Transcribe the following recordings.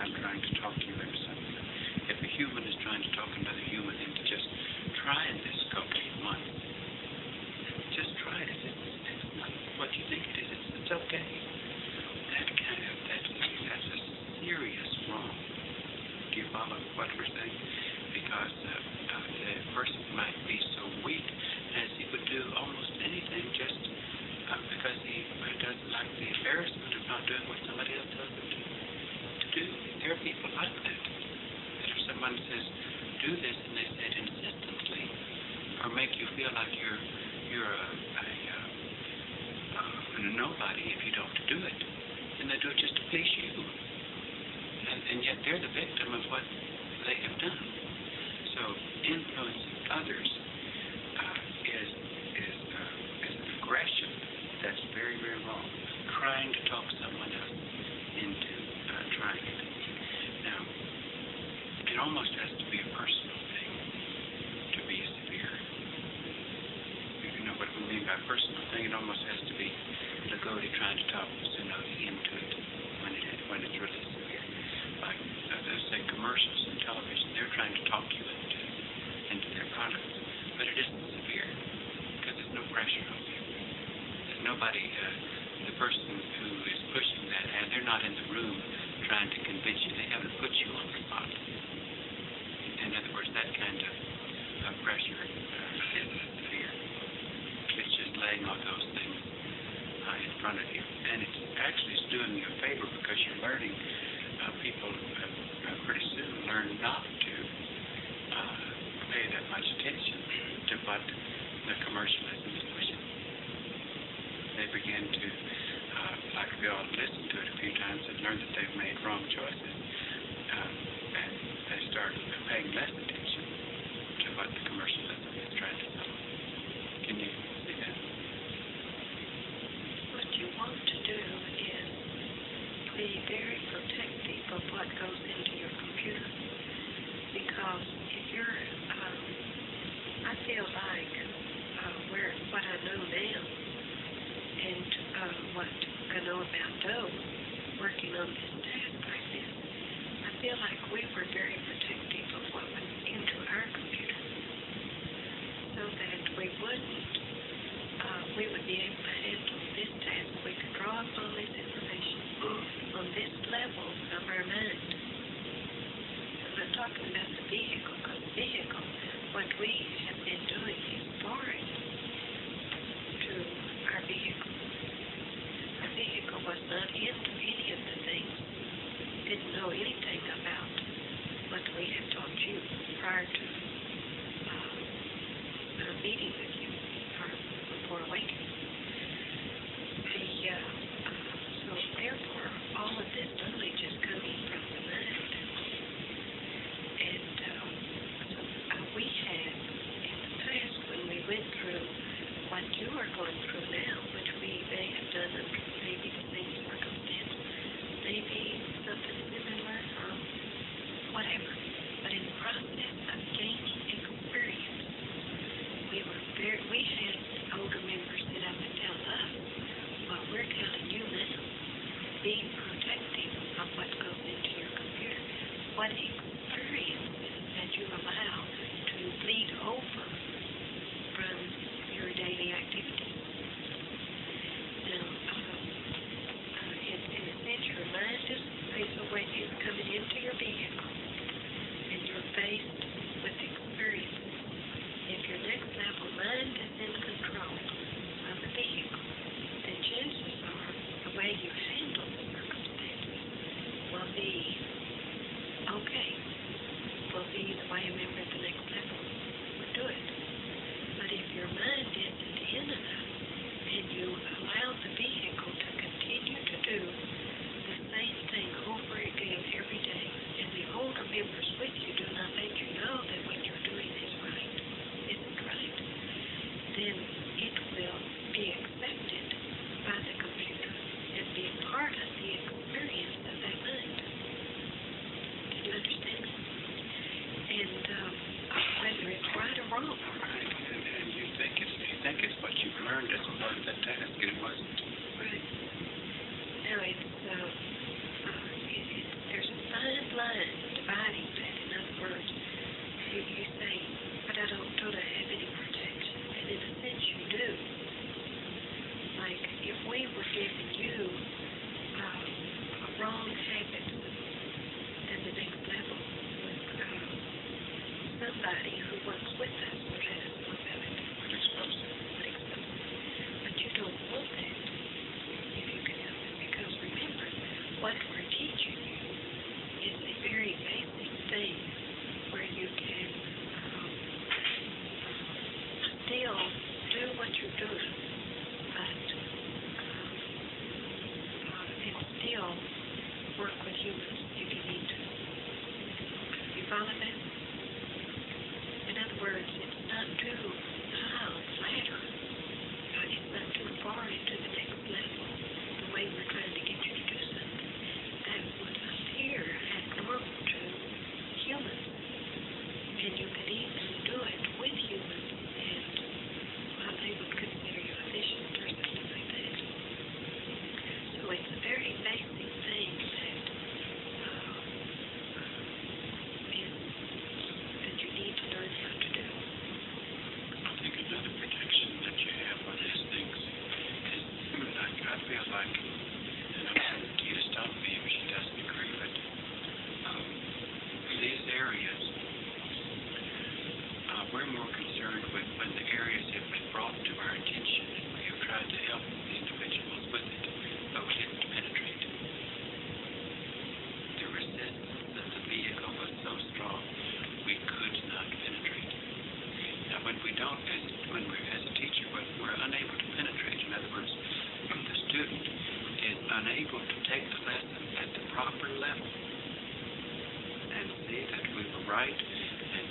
I'm trying to talk to you into something. If a human is trying to talk another human into just trying this cocaine once, just try it. It's not what you think it is. It's okay. That's a serious wrong. Do you follow what we're saying? Because the person might be so weak as he would do almost anything just because he doesn't like the embarrassment of not doing what somebody else tells him to do. There are people like that. That if someone says, do this, and they say it insistently, or make you feel like you're a nobody if you don't do it, and they do it just to please you. And yet they're the victim of what they have done. So influencing others is an aggression that's very, very wrong. Trying to talk someone else into trying it. Now, it almost has to be a personal thing to be severe. You know what we mean by personal thing? It almost has to be Lagodi trying to talk Zunodi into it when it's really severe. Like let's say commercials and television, they're trying to talk you into their products, but it isn't severe because there's no pressure on you. There's nobody, the person who is pushing that ad, they're not in the room trying to convince you. They haven't put you on the spot. In other words, that kind of pressure isn't severe. It's just laying all those things in front of you. And it's actually doing you a favor because you're learning, people pretty soon learn not to pay that much attention to what the commercialism is pushing. They begin to, like they all listen to it a few times and learn that they've made wrong choices, and they start paying less attention to what the commercialism is trying to sell. Can you see that? What you want to do is be very protective of what goes into your computer, because if you're, I feel like what I know now and what I know about Doe working on this task like this, I feel like we were very protective of what went into our computer, so that we would be able to handle this task. We could draw upon this information on this level of our mind. And I'm talking about the vehicle, because the vehicle, what we have been doing is foreign to our vehicle. Our vehicle was not into any of the things, didn't know anything about what we had taught you prior to meeting with you before awakening. So therefore, all of this knowledge is coming from the mind. And so we had, in the past, when we went through what you are going through now, which we may have done under maybe the same circumstance, maybe something that we've been learned from, whatever. But in the process of gaining experience, we had older members sit up and tell us what we're telling you now. Being protective of what goes into your computer. What experiences that you allow to bleed over from your daily activities. Now, in a sense, your mind is when you're coming into your vehicle and you're faced with experiences. If your next level mind is in control of the vehicle, then chances are the way you handle the circumstances will be okay. follow that? In other words, it's not too high on flatter. It's not too far into the next level, the way we're trying to get you to do something. That was up here at normal to humans. And you could even do it with humans, and they would consider you efficient or something like that. So it's a very basic thing that you need to learn how to do. I think another protection that you have on these things is, like, I feel like, and I'm going to you stop me if she doesn't agree, but these areas, we're more concerned with when the areas have been brought to our attention and we have tried to help the individuals with it, but we didn't penetrate. The resistance of the vehicle was so strong we could not penetrate. Now, when we don't, as a teacher, when we're unable to penetrate, in other words, the student is unable to take the lesson at the proper level and see that we were right and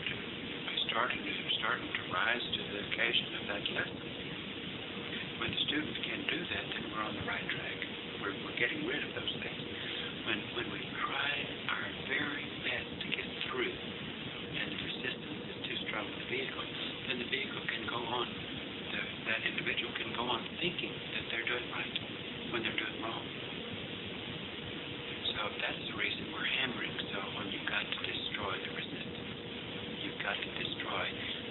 starting to rise to the occasion of that lesson. When the student can do that, then we're on the right track. We're getting rid of those things. When we try our very best to get through and the resistance is too strong with the vehicle, then the vehicle can go on, that individual can go on thinking that they're doing right when they're doing wrong. So that's the reason we're hammering so when you've got to destroy the resistance. You've got to destroy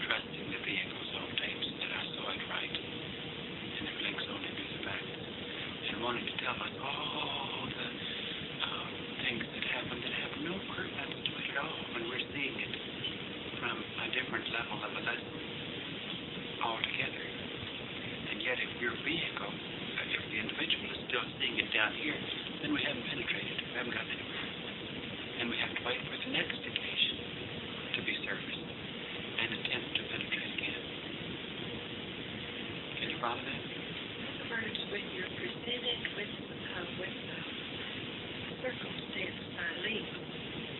trusting the vehicle's own tapes that I saw it right and it links on into the back and wanting to tell us all the things that happen. No, we're not to do it at all when we're seeing it from a different level of a lesson altogether. And yet if your vehicle, if the individual is still seeing it down here, then we haven't penetrated. We haven't gotten anywhere. And we have to wait for the next occasion to be surfaced and attempt to penetrate again. Can you follow that? In other words, when you're presented with circumstance by leap,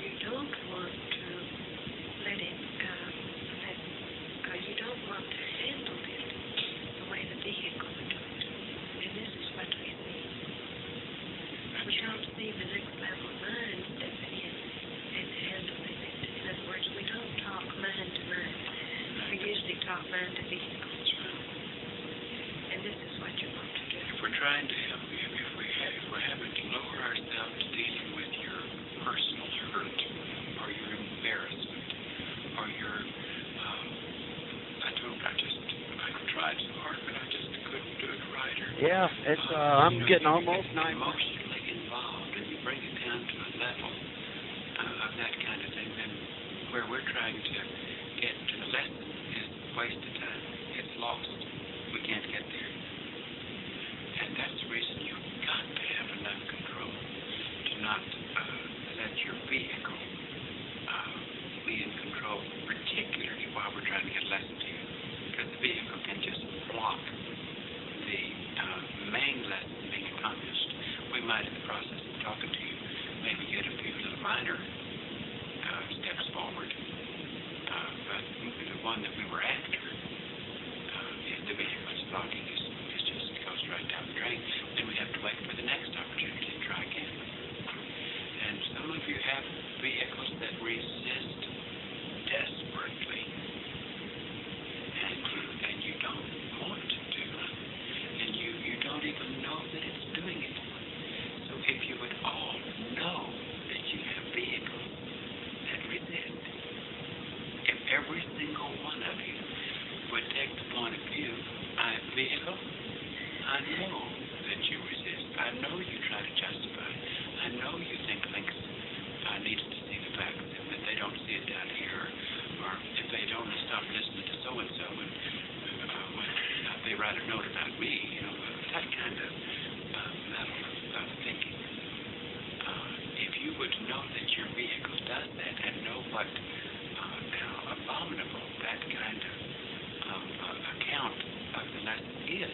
you don't want to let it, you don't want to handle it the way the vehicle would do it. And this is what we see. We don't see the next level mind stepping in and handling it. In other words, we don't talk mind to mind. We usually talk mind to vehicle. And this is what you want to do. If we're trying to help you, if we're having to lower ourselves to dealing with your personal hurt or your embarrassment or your, I tried so hard, but I just couldn't do it right. Or, yeah, it's, I'm getting almost 9 months. Emotionally involved, and you bring it down to a level of that kind of thing, then where we're trying to get to the lesson is wasted time. It's lost. We can't get there. And that's the reason you've got to have enough control to not let your vehicle be in control, particularly while we're trying to get a lesson to you. Because the vehicle can just block the main lesson being accomplished. We might, in the process of talking to you, maybe get a few little minor steps forward. But the one that we were after, if the vehicle is blocking, it just goes right down the drain. Then we have to wait for the next opportunity to try again. And some of you have vehicles that resist desperately. And you don't want to do it. And you don't even know that it's doing it. So if you would all know that you have vehicles that resist, if every single one of you would take the point of view, I have a vehicle, I know that you resist. I know you try to justify. I know you think Links needs to see the fact that they don't see it down here, or if they don't stop listening to so-and-so, and when they write a note about me, that kind of level of thinking. If you would know that your vehicle does that and know what how abominable that kind of account of the lesson is,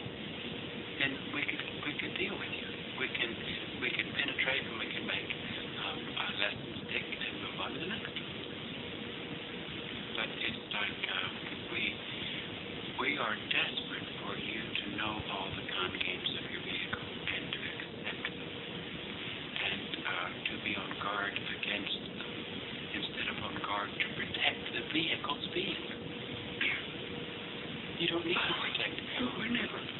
then we could deal with you. We can penetrate and we can make a lesson stick and move on to the next one. vehicle's being. You don't need to protect.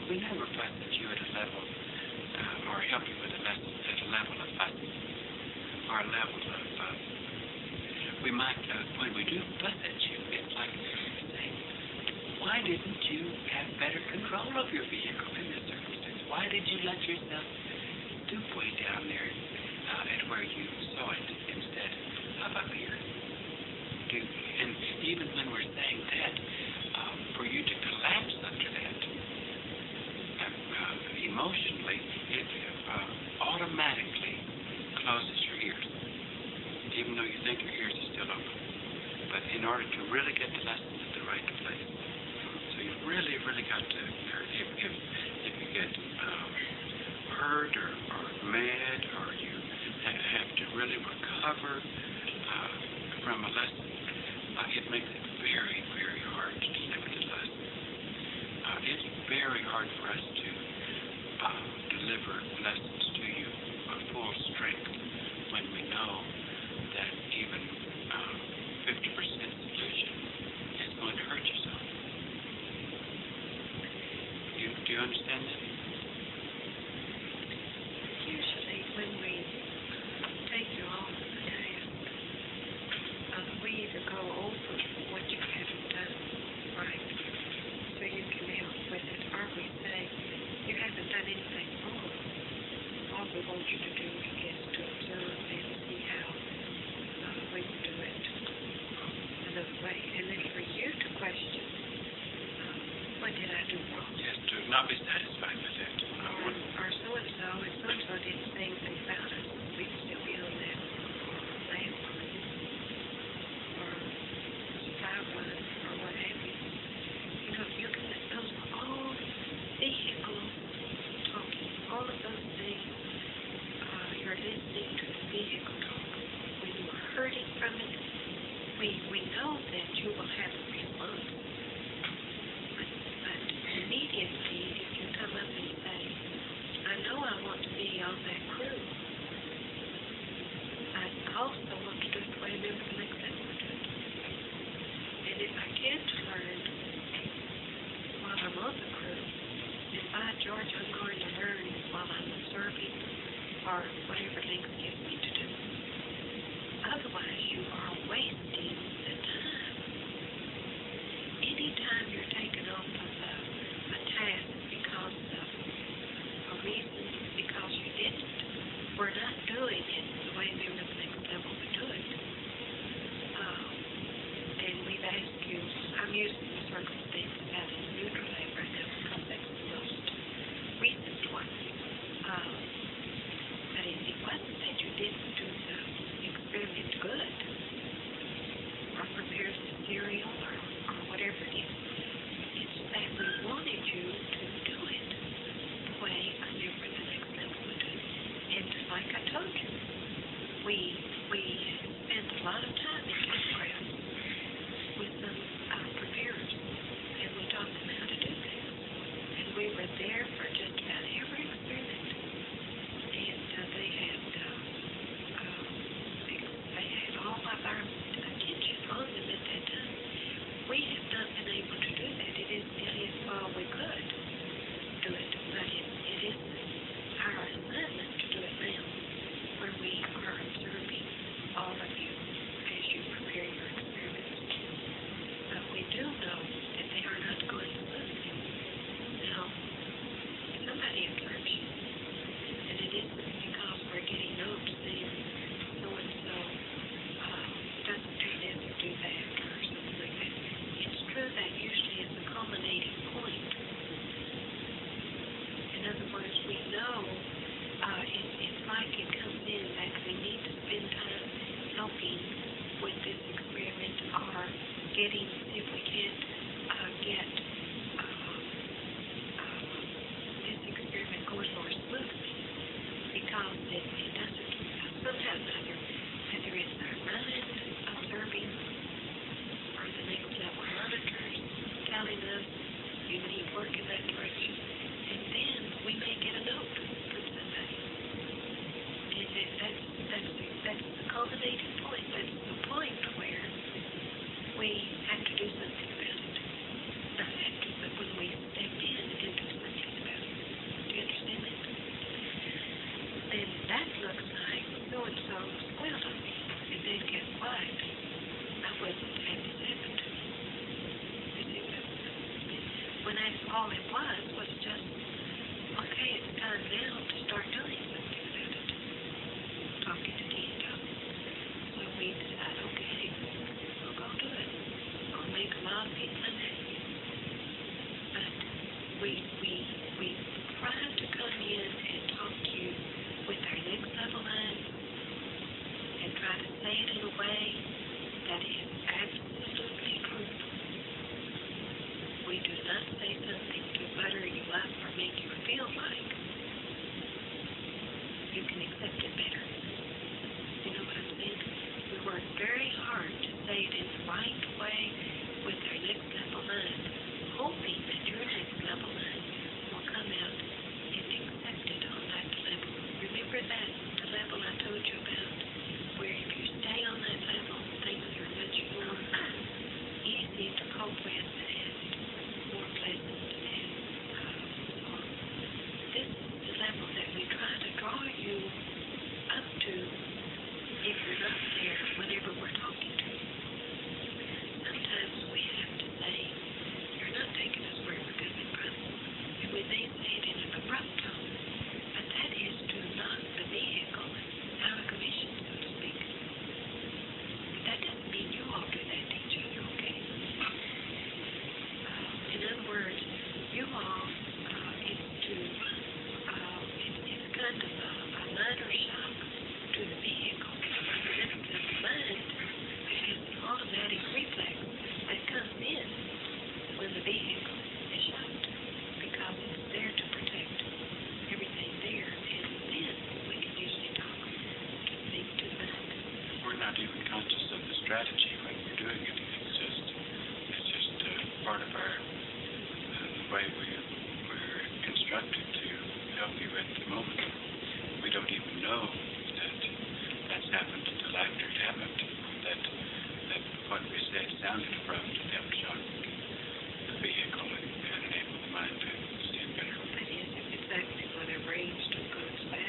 We never fuss at you at a level, or help you with a lesson at a level of fuss, or a level of, we might, when we do fuss at you, it's like saying, why didn't you have better control of your vehicle in this circumstance? Why did you let yourself stoop way down there at where you saw it instead of up here? And even when we're saying that, for you to collapse under that, emotionally, it automatically closes your ears, even though you think your ears are still open. But in order to really get the lesson at the right place, so you really got to, if you get hurt or mad, or you have to really recover from a lesson, it makes it very, very hard to deliver the lesson. It's very hard for us to deliver lessons to you of full strength when we know that even 50% solution is going to hurt you some. Do you understand that? Usually when we take you off the task, we either go over what you haven't done right, so you can help with it, or we say, you haven't done anything wrong. All we want you to do is to observe and see how we will do it another way. And then for you to question, what did I do wrong? Yes, to not be satisfied with that. Or so-and-so, if so-and-so didn't say anything about us, we'd still be on that land line, or supply run, or what have you. You know, you can, those are all vehicle talking, all of those things, you're listening to the vehicle talk. When you are hurting from it, we know that you will have a response. But immediately, if you come up and say, I know I want to be on that crew, I also want to do it the way members of the Assembly do it. And if I can't learn while I'm on the crew, then by George, I'm going to learn while I'm observing, or whatever length gives me to do. Otherwise, you are wasting the time. Anytime you're taken off of a task because of a reason, because you didn't, we're not doing it the way members of the Assembly would do it. And we've asked you, I'm using the circumstance as a neutral labor right now because that's the most recent one. But if it wasn't that you didn't do the experiment good, or prepare some cereal, or whatever it is, it's that we wanted you to do it the way a member of the Assembly would do it. And like I told you, we spend a lot of time in campgrounds with the preparers, and we taught them how to do that. And we were there for just about every experiment. And they had all of our attention on them at that time. We have not been able to do that. It is well we could do it, but it isn't our assignment to do it now, where we are observing all of you as say it in a way that is absolutely truthful. We do not say something to butter you up or make you feel like you can accept it better. You know what I'm saying? We work very hard to say it in the right way with our next level mind, hoping that your next level mind will come out and accept it on that level. Remember that, the level I told you about, where if you stay on that level, things are much more easy to cope with and more pleasant. And this is the level that we try to draw you up to if you're not there whenever we're talking to you. Sometimes we have to say, you're not taking us where we're coming from. And we may say it in an abrupt tone, but that is to knock the vehicle out of commission, so to speak. But that doesn't mean you alter that teaching, okay? In other words, you all, it's kind of a minor shock to the vehicle. The mind has the automatic reflex that comes in when the vehicle is shocked because it's there to protect everything there, and then we can usually talk things to the mind. We're not even conscious of the strategy when we're doing it. It's just part of our the way we're instructed to help you at the moment. We don't even know that that's happened until after it happened. That what we said sounded abrupt and helped shock the vehicle and enable the mind to see it better. That is exactly what our brains do go to that.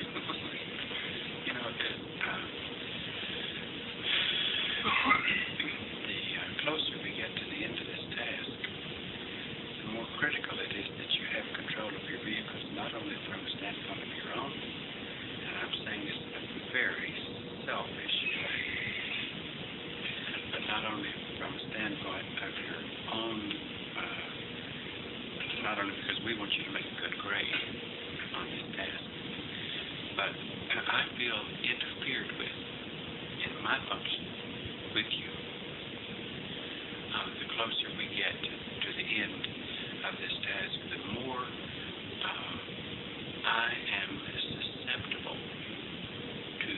You know, the closer we get to the end of this task, the more critical it is that you have control of your vehicles, not only from a standpoint of your own, and I'm saying this in a very selfish way, but not only from a standpoint of your own, not only because we want you to make a good grade on this task, but I feel interfered with in my function with you. The closer we get to the end of this task, the more I am susceptible to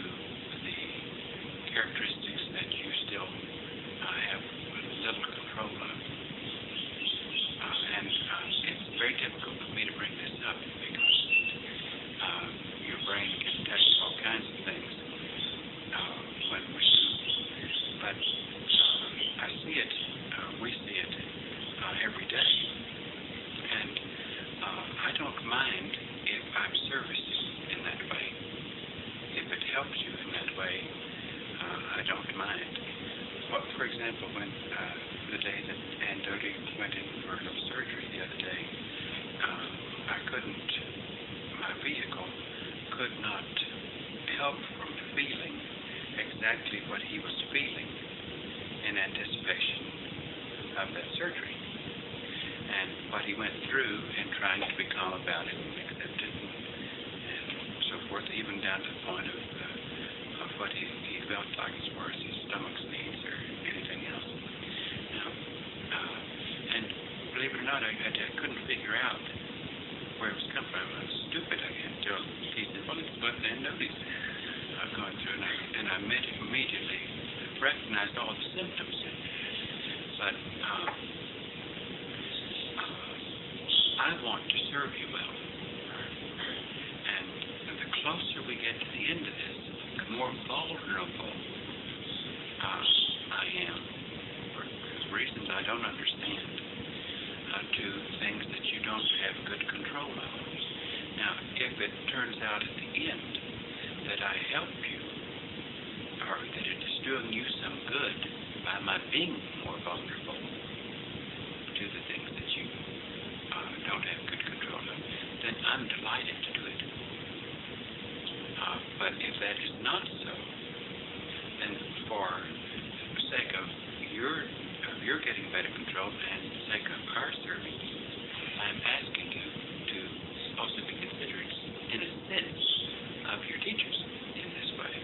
the characteristics that you still have little control of. And it's very difficult for me to bring this up because your brain can touch all kinds of things when we do. But I see it, we see it every day. And I don't mind if I'm serviced in that way. If it helps you in that way, I don't mind. Well, for example, when the day that Ann Doty went in for a little surgery the other day, my vehicle could not help from feeling exactly what he was feeling in anticipation of that surgery. And what he went through in trying to be calm about it and accept it and so forth, even down to the point of what he felt like as far as his stomach's needs or anything else. Now, and believe it or not, I couldn't figure out where it was coming from. I was stupid until he said, well, it's what Ann Doty's going through. And I immediately recognized all the symptoms. But I want to serve you well. And the closer we get to the end of this, the more vulnerable I am, for reasons I don't understand, to things that you don't have good control of. Now, if it turns out at the end that I help you, or that it is doing you some good by my being more vulnerable to the things that you don't have good control of, then I'm delighted to do it. But if that is not so, then for the sake of your getting better control and the sake of our service, I'm asking you to also be considerate, in a sense, of your teachers in this way.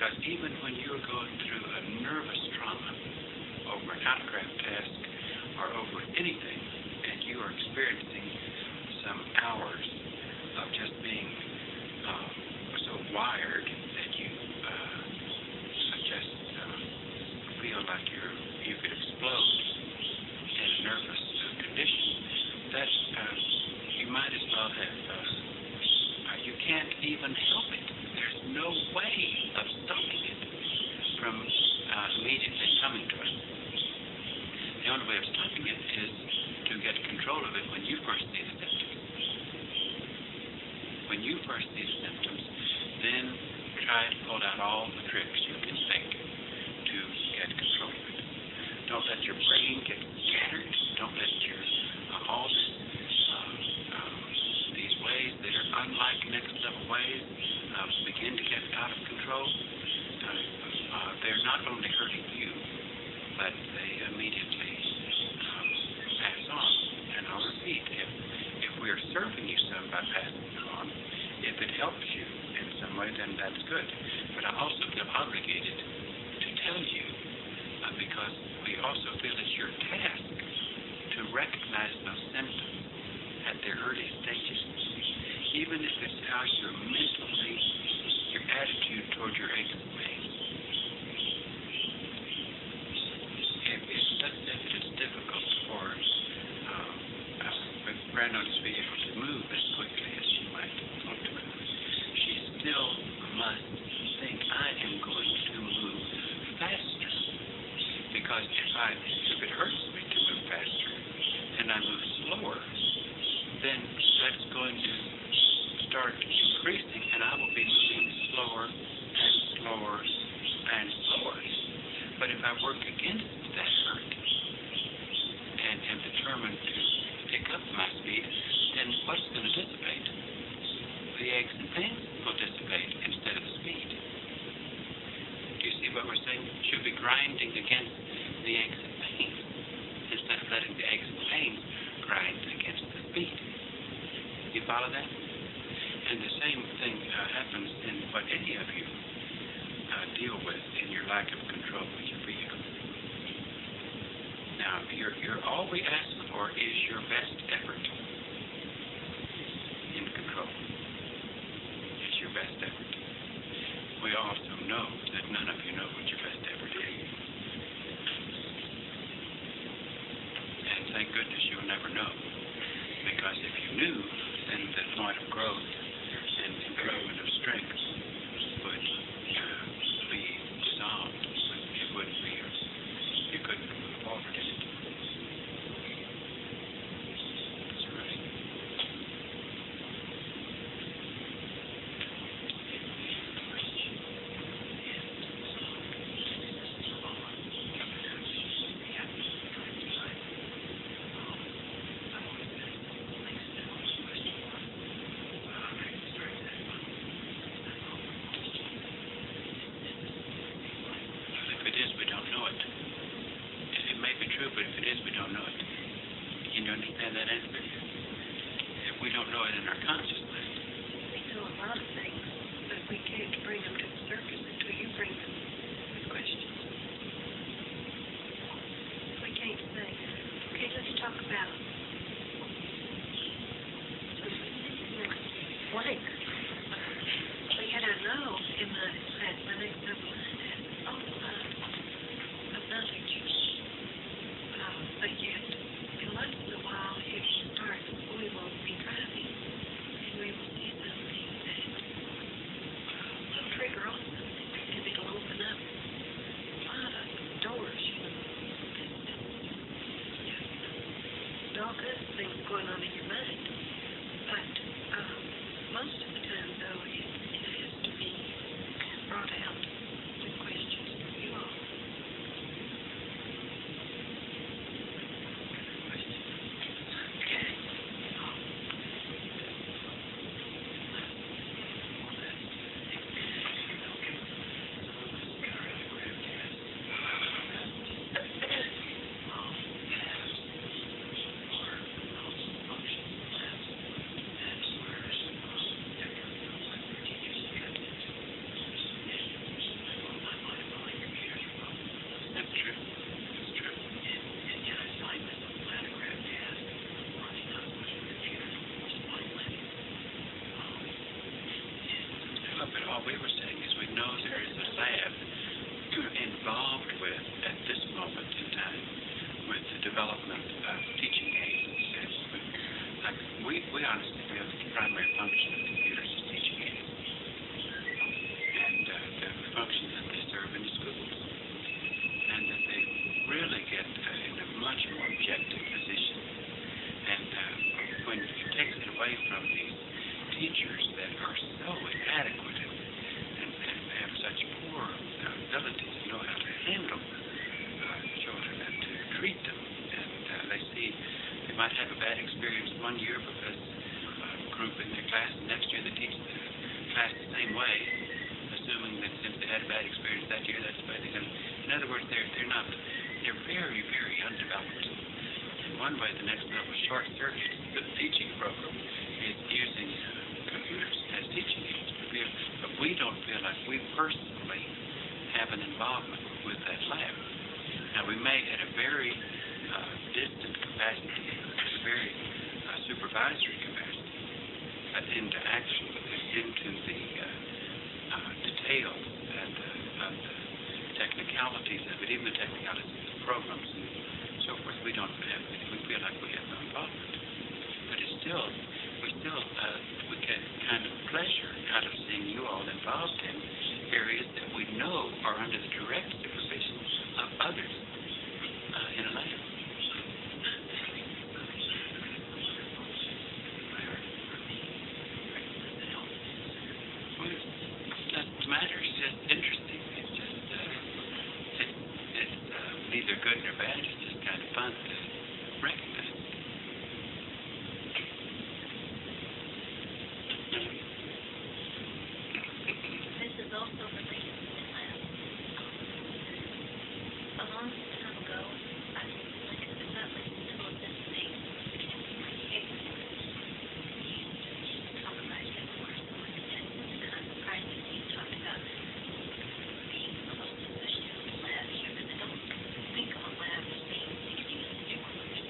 Because even when you're going through a nervous trauma over an allograft test or over anything, and you are experiencing some hours of just being so wired that you just feel like you could explode in a nervous condition, that you might as well have, you can't even help it. There's no way of stopping it from immediately coming to us. The only way of stopping it is to get control of it when you first see the symptoms. When you first see the symptoms, then try to pull out all the tricks you can think to get control of it. Don't let your brain get scattered. Don't let your all these ways that are unlike next level ways begin to get out of control. They're not only hurting you, but they immediately pass on. And I'll repeat, if we are serving you some by passing it on, if it helps you in some way, then that's good. But I also feel obligated to tell you, because we also feel it's your task to recognize those symptoms at their early stages, even if it's how you're mentally, your attitude toward your aches and pains. Let's say that it's difficult for Brandon to be able to move as quickly as she might want to move. She still must think, I am going to move faster. Because if it hurts me to move faster and I move slower, then that's going to start increasing and I will be moving slower and slower and slower. But if I work against that hurt and am determined to pick up my speed, then what's going to dissipate? The aches and pains will dissipate instead of the speed. Do you see what we're saying? Should be grinding against the aches and pains instead of letting the aches and pains grind against the speed. You follow that? And the same thing happens in what any of you deal with in your lack of control with your vehicle. Now, all we ask for is your best effort in control. It's your best effort. We also know that none of you know what your best effort is. And thank goodness you'll never know. Because if you knew, then the point of growth and improvement of strength would be dissolved. It wouldn't be, you couldn't move forward in it. That's right. development of teaching aids and such. Like we honestly feel that the primary function of computers is teaching aids, and the function that they serve in the schools, and that they really get in a much more objective position. And when it takes it away from these teachers that are so inadequate and have such poor ability to know how to handle children and to treat them, and they see they might have a bad experience one year because a group in their class, and next year they teach the class the same way, assuming that since they had a bad experience that year, that's the way they're going to. In other words, they're very, very undeveloped. And one way the next level short-circuits the teaching program is using computers as teaching aids. But we don't feel like we personally have an involvement with that lab. Now, we may at a very distant capacity, at a very supervisory capacity, but into the details and of the technicalities of it, even the technicalities of the programs and so forth, we don't have. We feel like we have no involvement. But we get kind of pleasure out of seeing you all involved in areas that we know are under the direct supervision of others in a lab. Well, it doesn't matter. It's just interesting. It's just it's neither good nor bad. It's just kind of fun to recognize. This is also related to the lab. A long time ago, I was not listening to this thing. My kids summarized it for us. And it's kind of surprising that you talked about being close to the lab here, because I don't think of a lab as being 60 to 60 quarters.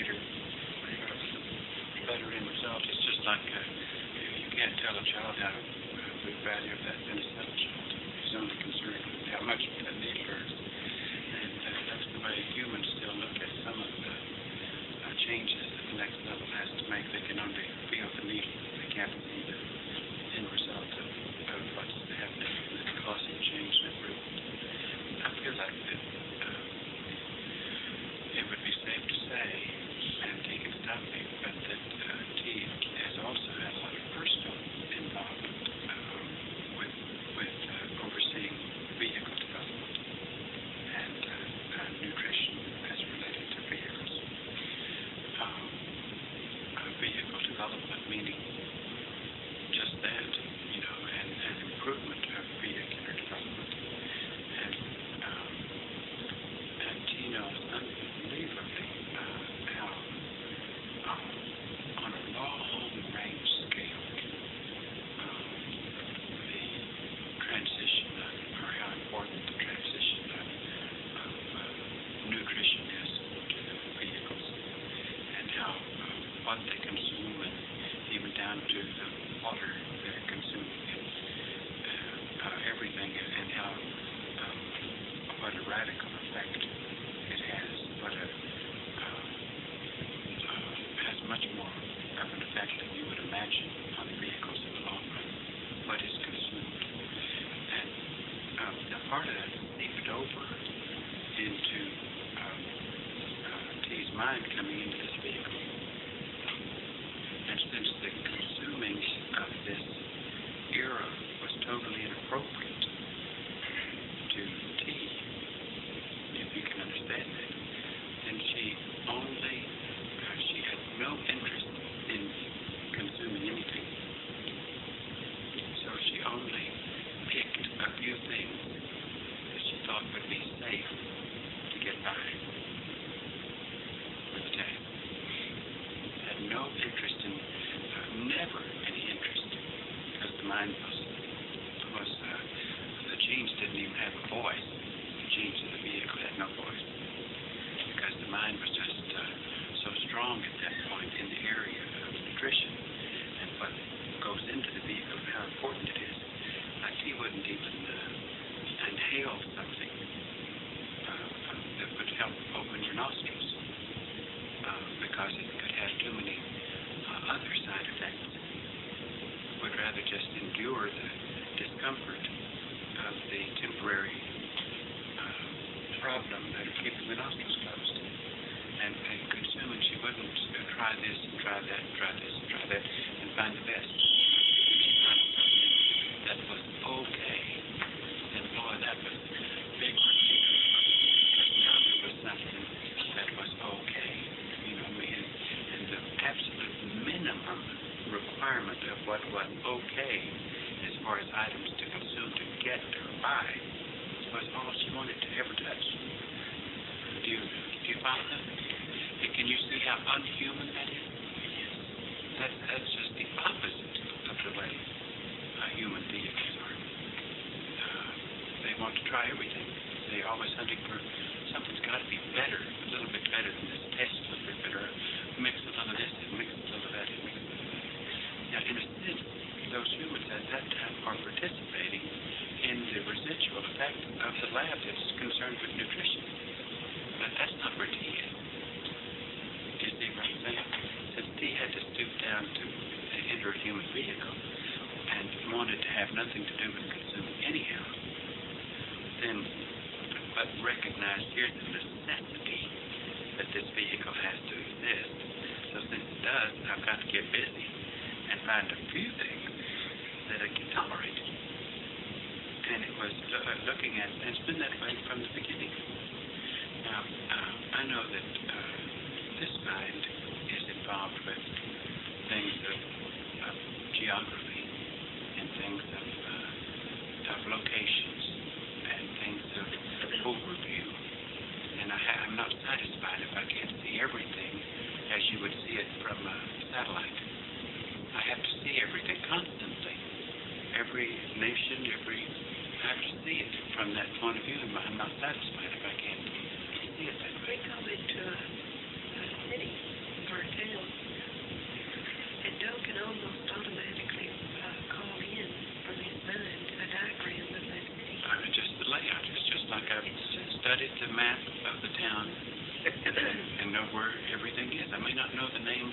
greater better end result. It's just like you can't tell a child how the value of that penicillin shot. He's only concerned with how much that needle hurts. And that's the way humans still look at some of the changes that the next level has to make. They can only feel the needle. They can't see the end result of what's happening, the causing change and improvement. I feel like that it would be safe to say, and he can stop me, but that T has also had a lot of personal involvement with overseeing vehicle development and nutrition as related to vehicles. Vehicle development meaning just that, and improvement of vehicular development. And T knows unbelievably how, on a long-range scale, the transition or how important the transition of nutrition is to vehicles, and how what they consume, and even down to the water they're consuming, and everything, and how what a radical effect it has, has much more of an effect than you would imagine on the vehicles in the long run, what is consumed. And a part of that leaped over into T's mind coming into this vehicle. And since the consuming of this era was totally inappropriate to T, if you can understand that, then she had no interest in consuming anything. So she only picked a few things that she thought would be safe to get by with the task. Had no interest in, never any interest, because the mind was the genes didn't even have a voice. The genes of the vehicle had no voice, because the mind was just so strong at that point in the area of nutrition and what goes into the vehicle and how important it is. Like he wouldn't even inhale something that would help open your nostrils, because it could have too many other side effects. Would rather just endure the discomfort of the temporary problem of keeping the nostrils closed. And consuming, she wouldn't try this and try that and try this and try that and find the best. She found something that was okay. And boy, that was big. Now there was something that was okay. And the absolute minimum requirement of what was okay as far as items to consume, to get or buy, was all she wanted to ever touch. Do you follow that? And can you see how unhuman that is? That's just the opposite of the way human beings are. They want to try everything. They're always hunting for something's got to be better, a little bit better than this, taste a little bit better, mix a little of this, mix a little of that, mix a little of that. Now, in a sense, those humans at that time are participating in the residual effect of the lab that's concerned with nutrition. But that's not where T is. You see what I'm saying? Since T had to stoop down to enter a human vehicle and wanted to have nothing to do with consuming anyhow, then but recognized here's the necessity that this vehicle has to exist. So since it does, I've got to get busy and find a few things that I can tolerate. And it was looking at, and it's been that way from the beginning. Now, I know that this mind is involved with things of geography and things of locations and things of overview. And I'm not satisfied if I can't see everything as you would see it from a satellite. I have to see everything constantly. Every nation, I have to see it from that point of view. I'm not satisfied if I can't see it that way. We go into a city a map of the town and know where everything is. I may not know the names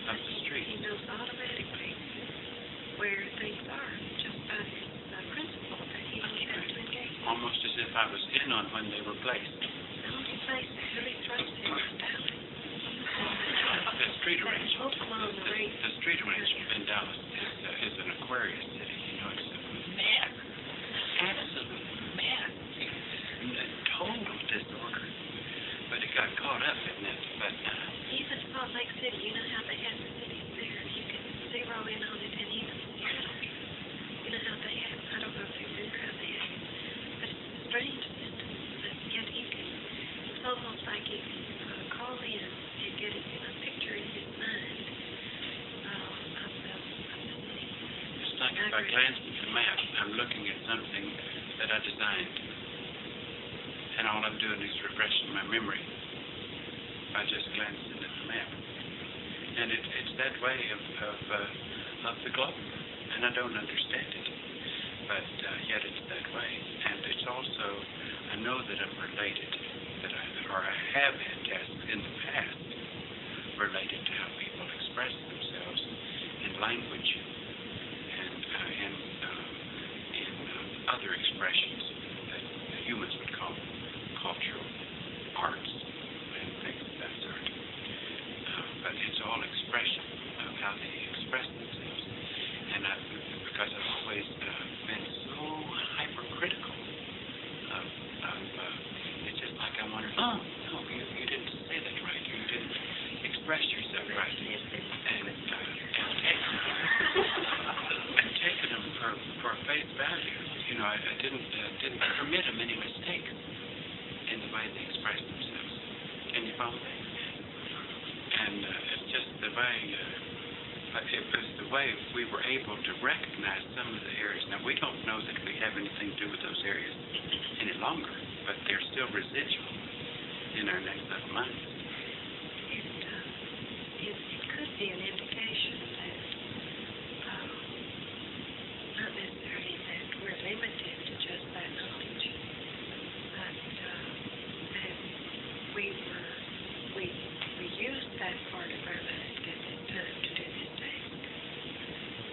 of the He streets. knows automatically where things are, just by his principle that he has to engage. Almost as if I was in on when they were placed. The only place that really trusts him is Dallas. The street That arrangement. Oklahoma race. The street arrangement in Dallas is an Aquarius city. You know, it's a mess. Absolute mess. Total disorder. But it got caught up in this. But Even Salt Lake City, you know how they have the cities there. You can zero in on it, and even Seattle. You know how they have. I don't know if you remember how they have. But it's a strange system. But yet you can. It's almost like you can call in and get a picture in his mind of the city. it's like if I glance at the map, I'm looking at something that I designed. And all I'm doing is refreshing my memory by just glancing at the map. And it's that way of the globe. And I don't understand it. But yet it's that way. And it's also, I know that I'm related, or I have had tasks in the past related to how people express themselves in language and in other expressions that humans would call cultural arts and things of that sort. But it's all expression of how they express themselves. And because I've always been so hypercritical of it's just like I wonder, oh, no, you didn't say that right. You didn't express yourself right. And taking them for face value. You know, I didn't permit them any mistakes in the way they express themselves. Can you follow me? And it's just the way, it was the way we were able to recognize some of the areas. Now, we don't know that we have anything to do with those areas any longer, but they're still residual in our next level minds. It could be an indication that not necessarily that we're limited to just that knowledge, but that we used that part of our mind at that time to do this task.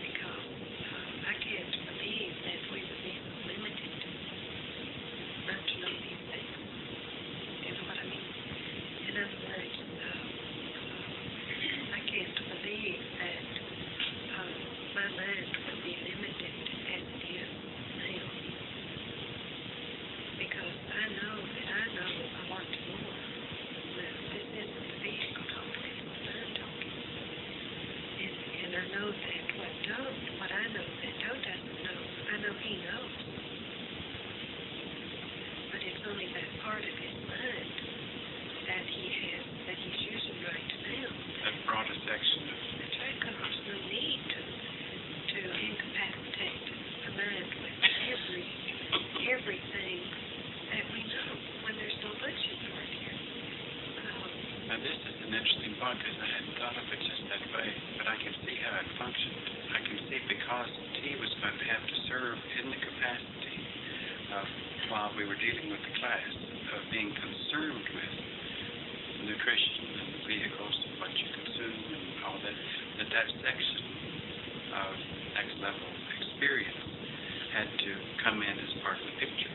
Because I can't believe that we would be so limited not to know these things. You know what I mean? In other words, I can't believe that my mind would be limited as it is now. Because I know a lot more. This isn't the vehicle talking, it's my mind talking. And I know that what I know that Joe doesn't know, I know he knows. But it's only that part of his mind that he's using right now. That broader section of That's right, because there's no need to incapacitate the mind with everything that we know when there's no bullshit right here. Now, this is an interesting point because I hadn't thought of it just that way, but I can see how it functioned. I can see because he was going to have to serve in the capacity of, while we were dealing with the class, of being concerned with nutrition and vehicles and what you consume and all that, that section of next level experience had to come in as part of the picture.